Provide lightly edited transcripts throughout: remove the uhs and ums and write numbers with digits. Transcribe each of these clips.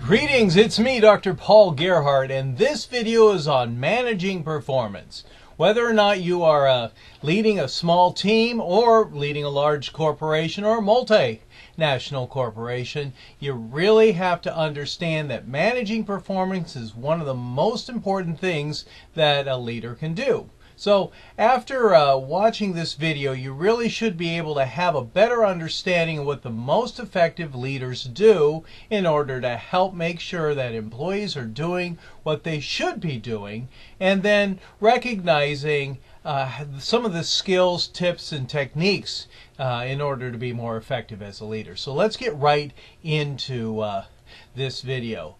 Greetings, it's me, Dr. Paul Gerhardt, and this video is on managing performance. Whether or not you are leading a small team or leading a large corporation or multinational corporation, you really have to understand that managing performance is one of the most important things that a leader can do. So after watching this video, you really should be able to have a better understanding of what the most effective leaders do in order to help make sure that employees are doing what they should be doing, and then recognizing some of the skills, tips, and techniques in order to be more effective as a leader. So let's get right into this video.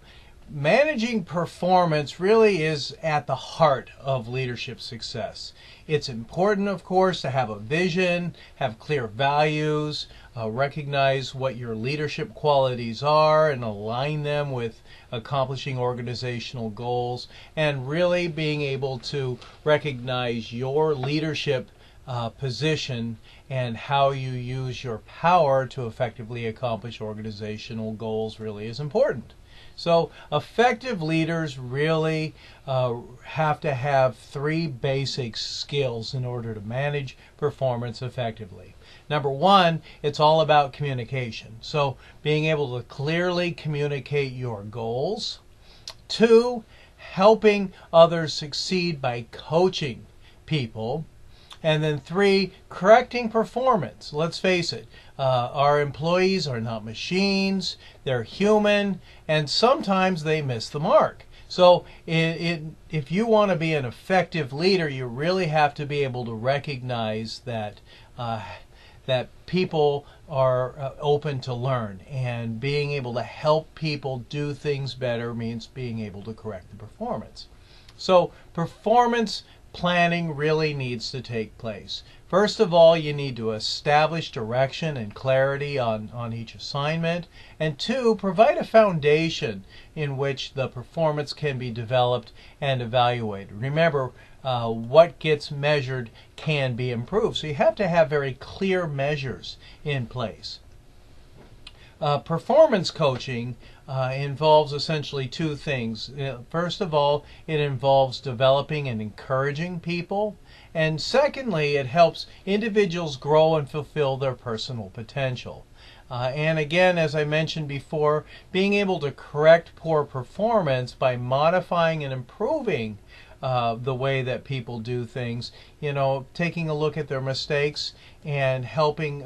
Managing performance really is at the heart of leadership success. It's important, of course, to have a vision, have clear values, recognize what your leadership qualities are and align them with accomplishing organizational goals, and really being able to recognize your leadership position and how you use your power to effectively accomplish organizational goals really is important. So effective leaders really have to have three basic skills in order to manage performance effectively. Number one, it's all about communication. So being able to clearly communicate your goals. Two, helping others succeed by coaching people. And then three, correcting performance. Let's face it, our employees are not machines, they're human, and sometimes they miss the mark. So if you want to be an effective leader, you really have to be able to recognize that that people are open to learn, and being able to help people do things better means being able to correct the performance. So performance planning really needs to take place. First of all, you need to establish direction and clarity on each assignment. And two, provide a foundation in which the performance can be developed and evaluated. Remember, what gets measured can be improved. So you have to have very clear measures in place. Performance coaching involves essentially two things. First of all, it involves developing and encouraging people. And secondly, it helps individuals grow and fulfill their personal potential. And again, as I mentioned before, being able to correct poor performance by modifying and improving the way that people do things, taking a look at their mistakes and helping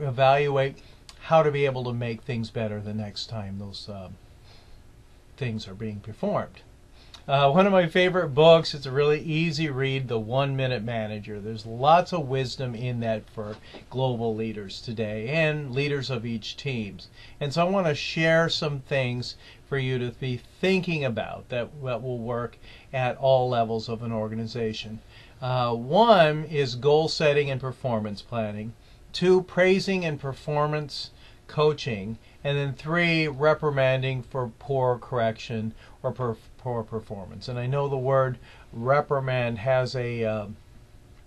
evaluate how to be able to make things better the next time those things are being performed. One of my favorite books, it's a really easy read, The 1 Minute Manager. There's lots of wisdom in that for global leaders today and leaders of each team. And so I want to share some things for you to be thinking about that will work at all levels of an organization. One is goal setting and performance planning. Two, praising and performance coaching. And then three, reprimanding for poor correction or poor performance. And I know the word reprimand has a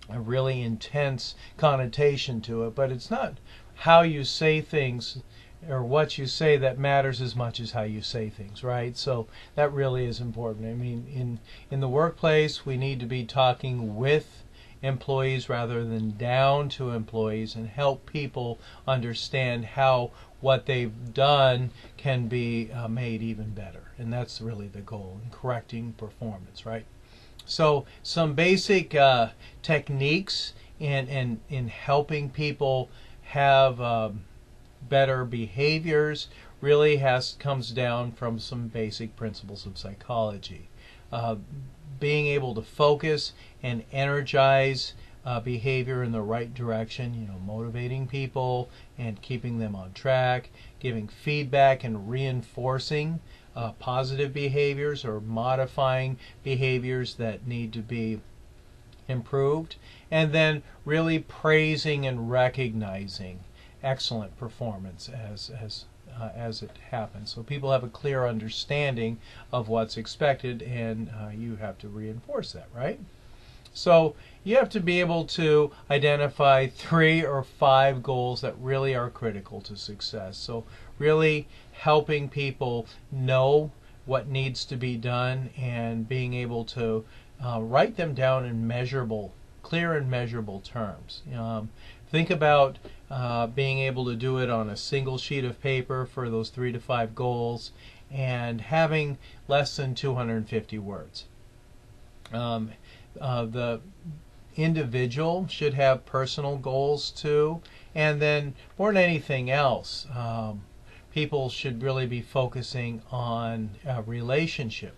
really intense connotation to it, but it's not how you say things or what you say that matters as much as how you say things, right? So that really is important. I mean, in the workplace, we need to be talking with employees rather than down to employees, and help people understand how what they've done can be made even better. And that's really the goal in correcting performance, right? So some basic techniques in helping people have better behaviors really comes down from some basic principles of psychology. Being able to focus and energize behavior in the right direction, motivating people and keeping them on track, giving feedback and reinforcing positive behaviors or modifying behaviors that need to be improved, and then really praising and recognizing excellent performance as it happens. So people have a clear understanding of what's expected, and you have to reinforce that, right? So you have to be able to identify 3 or 5 goals that really are critical to success. So really helping people know what needs to be done and being able to write them down in clear and measurable terms. Think about being able to do it on a single sheet of paper for those 3 to 5 goals and having less than 250 words. The individual should have personal goals too, and then more than anything else, people should really be focusing on relationship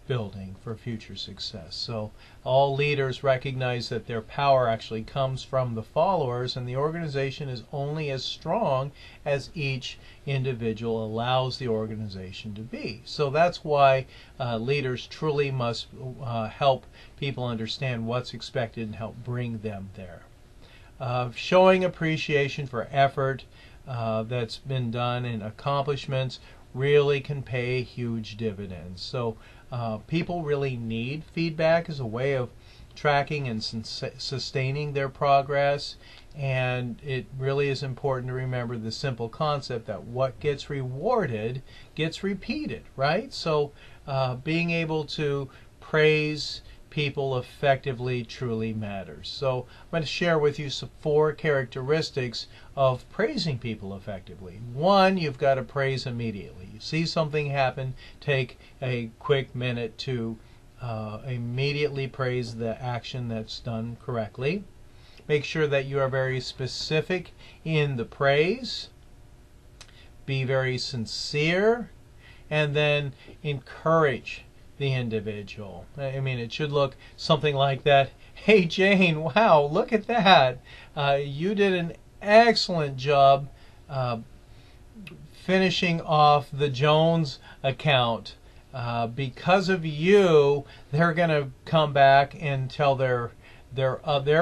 building for future success. So all leaders recognize that their power actually comes from the followers, and the organization is only as strong as each individual allows the organization to be. So that's why leaders truly must help people understand what's expected and help bring them there. Showing appreciation for effort that's been done and accomplishments really can pay huge dividends. So people really need feedback as a way of tracking and sustaining their progress, and it really is important to remember the simple concept that what gets rewarded gets repeated, right? So being able to praise people effectively truly matters. So I'm going to share with you some 4 characteristics of praising people effectively. 1, you've got to praise immediately. You see something happen, take a quick minute to immediately praise the action that's done correctly. Make sure that you are very specific in the praise. Be very sincere, and then encourage the individual. I mean, it should look something like that. Hey Jane, wow, look at that. You did an excellent job finishing off the Jones account. Because of you, they're going to come back and tell their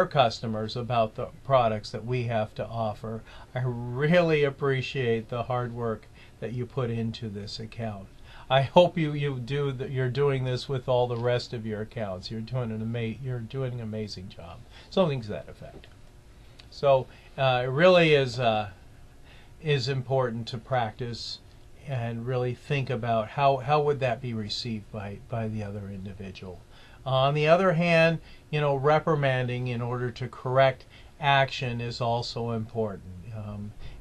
customers about the products that we have to offer. I really appreciate the hard work that you put into this account. I hope you're doing this with all the rest of your accounts. You're doing an amazing job. Something to that effect. So it really is important to practice and really think about how would that be received by the other individual. On the other hand, reprimanding in order to correct action is also important.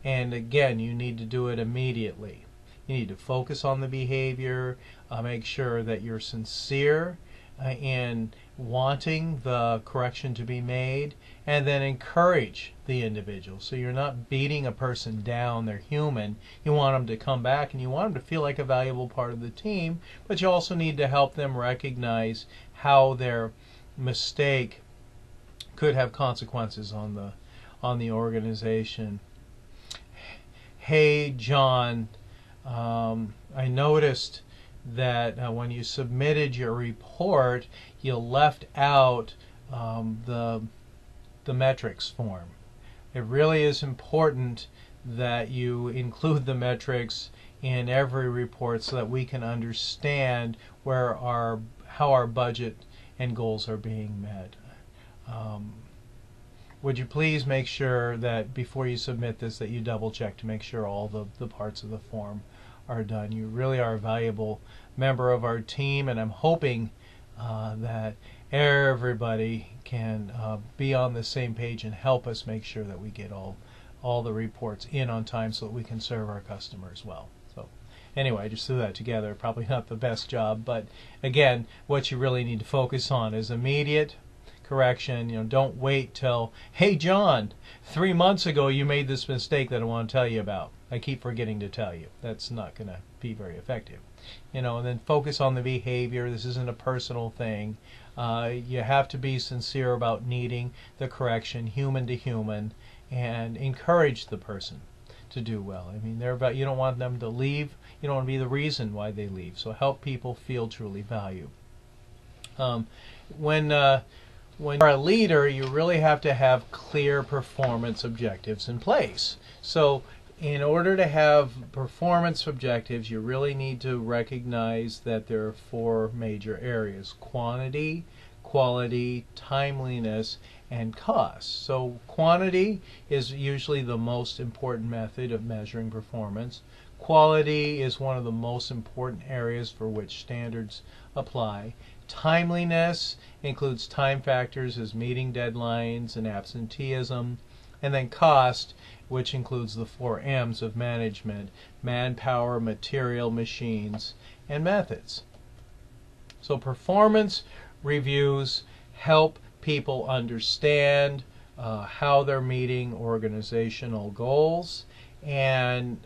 And again, you need to do it immediately. You need to focus on the behavior, make sure that you're sincere in wanting the correction to be made, and then encourage the individual. So you're not beating a person down, they're human. You want them to come back and you want them to feel like a valuable part of the team, but you also need to help them recognize how their mistake could have consequences on the organization. Hey John, I noticed that when you submitted your report, you left out the metrics form. It really is important that you include the metrics in every report so that we can understand how our budget and goals are being met. Would you please make sure that before you submit this that you double check to make sure all the parts of the form are done. You really are a valuable member of our team, and I'm hoping that everybody can be on the same page and help us make sure that we get all the reports in on time so that we can serve our customers well. So anyway, I just threw that together. Probably not the best job, but again, what you really need to focus on is immediate correction. Don't wait till, hey John, 3 months ago you made this mistake that I want to tell you about. I keep forgetting to tell you. That's not going to be very effective. And then focus on the behavior. This isn't a personal thing. You have to be sincere about needing the correction, human to human, and encourage the person to do well. I mean, you don't want them to leave. You don't want to be the reason why they leave. So help people feel truly valued. When you're a leader, you really have to have clear performance objectives in place. So in order to have performance objectives, you really need to recognize that there are 4 major areas: quantity, quality, timeliness, and cost. So quantity is usually the most important method of measuring performance. Quality is one of the most important areas for which standards apply. Timeliness includes time factors as meeting deadlines and absenteeism. And then cost, which includes the 4 M's of management: manpower, material, machines, and methods. So performance reviews help people understand how they're meeting organizational goals, and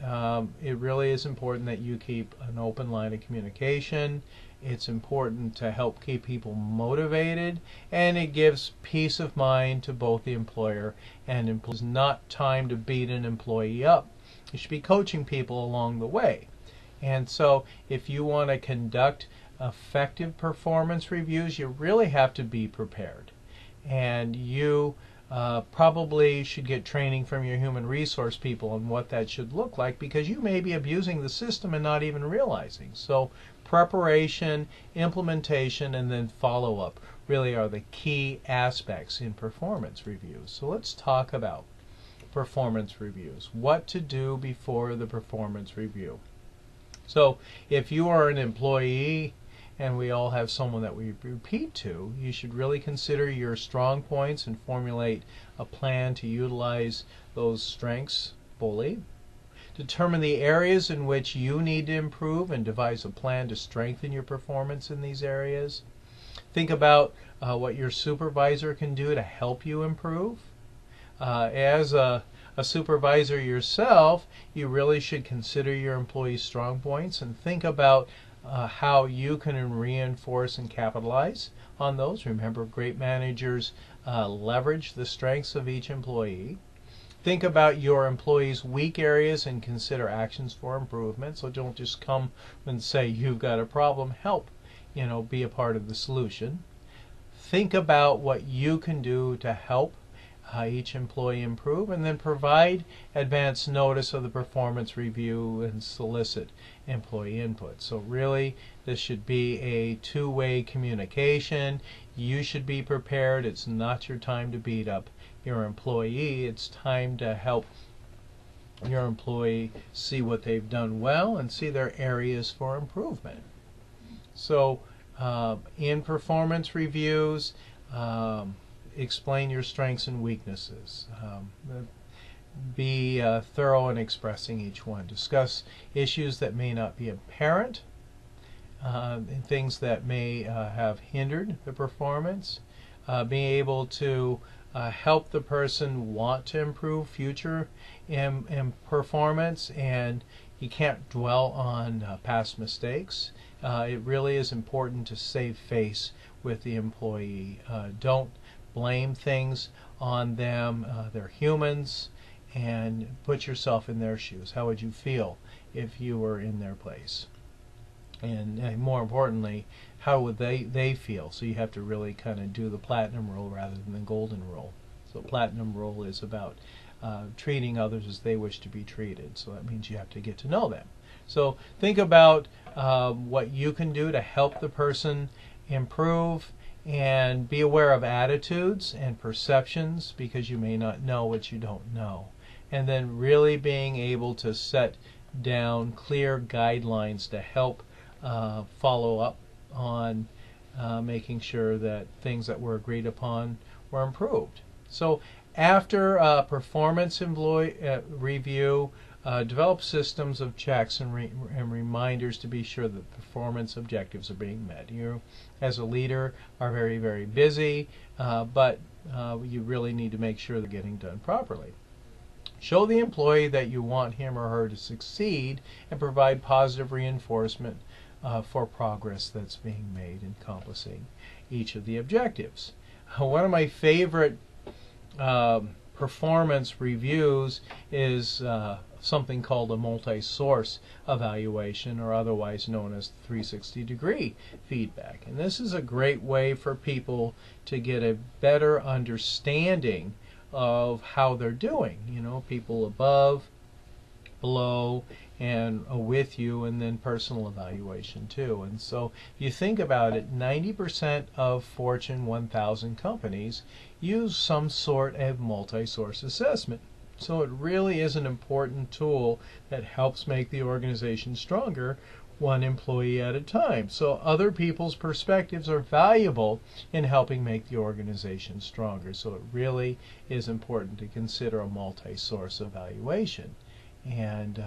it really is important that you keep an open line of communication. It's important to help keep people motivated, and it gives peace of mind to both the employer and employees. It's not time to beat an employee up. You should be coaching people along the way. And so if you want to conduct effective performance reviews, you really have to be prepared. And you probably should get training from your human resource people on what that should look like, because you may be abusing the system and not even realizing. So preparation, implementation, and then follow-up really are the key aspects in performance reviews. So let's talk about performance reviews. What to do before the performance review. So if you are an employee, and we all have someone that we repeat to, you should really consider your strong points and formulate a plan to utilize those strengths fully. Determine the areas in which you need to improve and devise a plan to strengthen your performance in these areas. Think about what your supervisor can do to help you improve. As a supervisor yourself, you really should consider your employees' strong points and think about how you can reinforce and capitalize on those. Remember, great managers leverage the strengths of each employee. Think about your employees' weak areas and consider actions for improvement. So don't just come and say you've got a problem. Help, be a part of the solution. Think about what you can do to help each employee improve, and then provide advance notice of the performance review and solicit employee input. So really, this should be a two-way communication. You should be prepared. It's not your time to beat up your employee. It's time to help your employee see what they've done well and see their areas for improvement. So in performance reviews, explain your strengths and weaknesses. Be thorough in expressing each one. Discuss issues that may not be apparent, and things that may have hindered the performance. Being able to help the person want to improve future in performance, and you can't dwell on past mistakes. It really is important to save face with the employee. Don't blame things on them. They're humans, and put yourself in their shoes. How would you feel if you were in their place? And more importantly, how would they feel? So you have to really kind of do the platinum rule rather than the golden rule. So platinum rule is about treating others as they wish to be treated. So that means you have to get to know them. So think about what you can do to help the person improve, and be aware of attitudes and perceptions, because you may not know what you don't know. And then really being able to set down clear guidelines to help follow up on making sure that things that were agreed upon were improved. So after performance review, develop systems of checks and reminders to be sure that performance objectives are being met. You, as a leader, are very, very busy, but you really need to make sure they're getting done properly. Show the employee that you want him or her to succeed, and provide positive reinforcement for progress that's being made in accomplishing each of the objectives. One of my favorite performance reviews is something called a multi-source evaluation, or otherwise known as 360-degree feedback. And this is a great way for people to get a better understanding of how they're doing. People above, below, and with you, and then personal evaluation too. And so if you think about it, 90% of Fortune 1000 companies use some sort of multi-source assessment. So it really is an important tool that helps make the organization stronger, one employee at a time. So other people's perspectives are valuable in helping make the organization stronger. So it really is important to consider a multi-source evaluation. And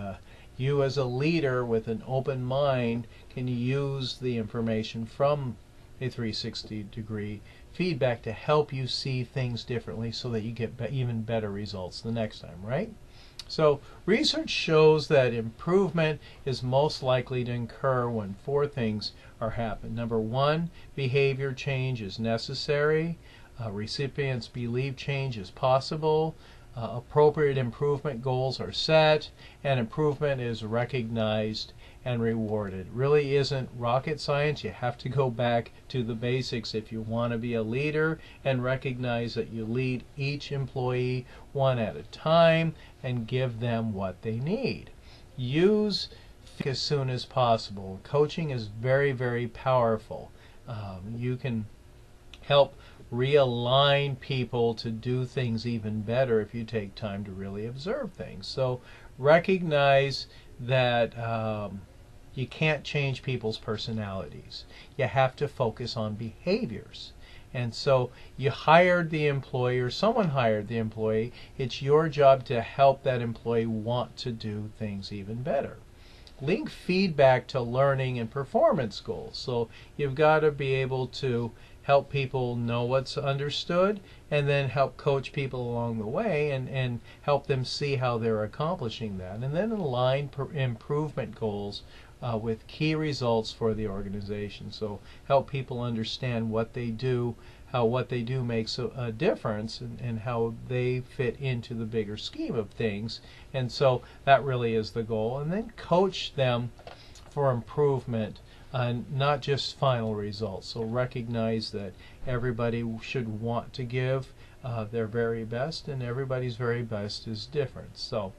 you as a leader with an open mind can use the information from a 360-degree feedback to help you see things differently so that you get even better results the next time, right? So research shows that improvement is most likely to occur when 4 things are happening. Number 1, behavior change is necessary. Recipients believe change is possible. Appropriate improvement goals are set, and improvement is recognized and rewarded. Really isn't rocket science. You have to go back to the basics if you want to be a leader and recognize that you lead each employee one at a time and give them what they need. Use feedback as soon as possible. Coaching is very, very powerful. You can help realign people to do things even better if you take time to really observe things. So recognize that you can't change people's personalities. You have to focus on behaviors. And so you hired the employee, or someone hired the employee. It's your job to help that employee want to do things even better. Link feedback to learning and performance goals. So you've got to be able to help people know what's understood and then help coach people along the way and help them see how they're accomplishing that. And then align improvement goals with key results for the organization. So help people understand what they do, how what they do makes a difference, and how they fit into the bigger scheme of things. And so that really is the goal. And then coach them for improvement, not just final results. So recognize that everybody should want to give their very best, and everybody's very best is different. So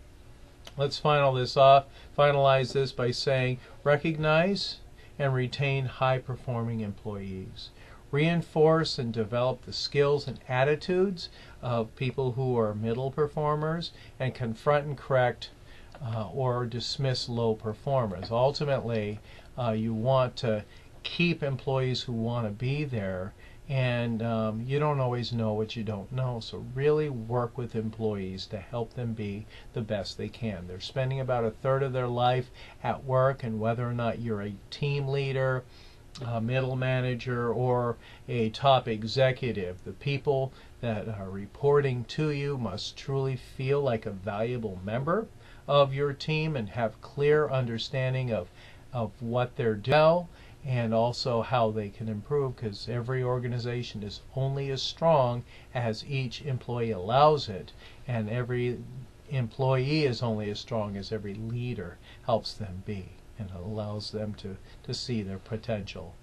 let's finalize this by saying recognize and retain high-performing employees. Reinforce and develop the skills and attitudes of people who are middle performers, and confront and correct or dismiss low performers. Ultimately, you want to keep employees who want to be there, and you don't always know what you don't know. So really work with employees to help them be the best they can. They're spending about 1/3 of their life at work, and whether or not you're a team leader, a middle manager, or a top executive, the people that are reporting to you must truly feel like a valuable member of your team and have clear understanding of what they're doing and also how they can improve, because every organization is only as strong as each employee allows it, and every employee is only as strong as every leader helps them be and allows them to see their potential.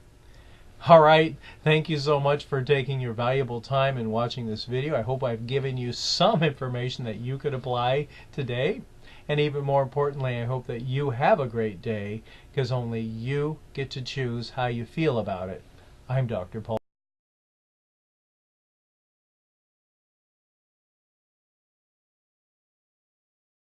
All right, thank you so much for taking your valuable time and watching this video. I hope I've given you some information that you could apply today. And even more importantly, I hope that you have a great day, because only you get to choose how you feel about it. I'm Dr. Paul.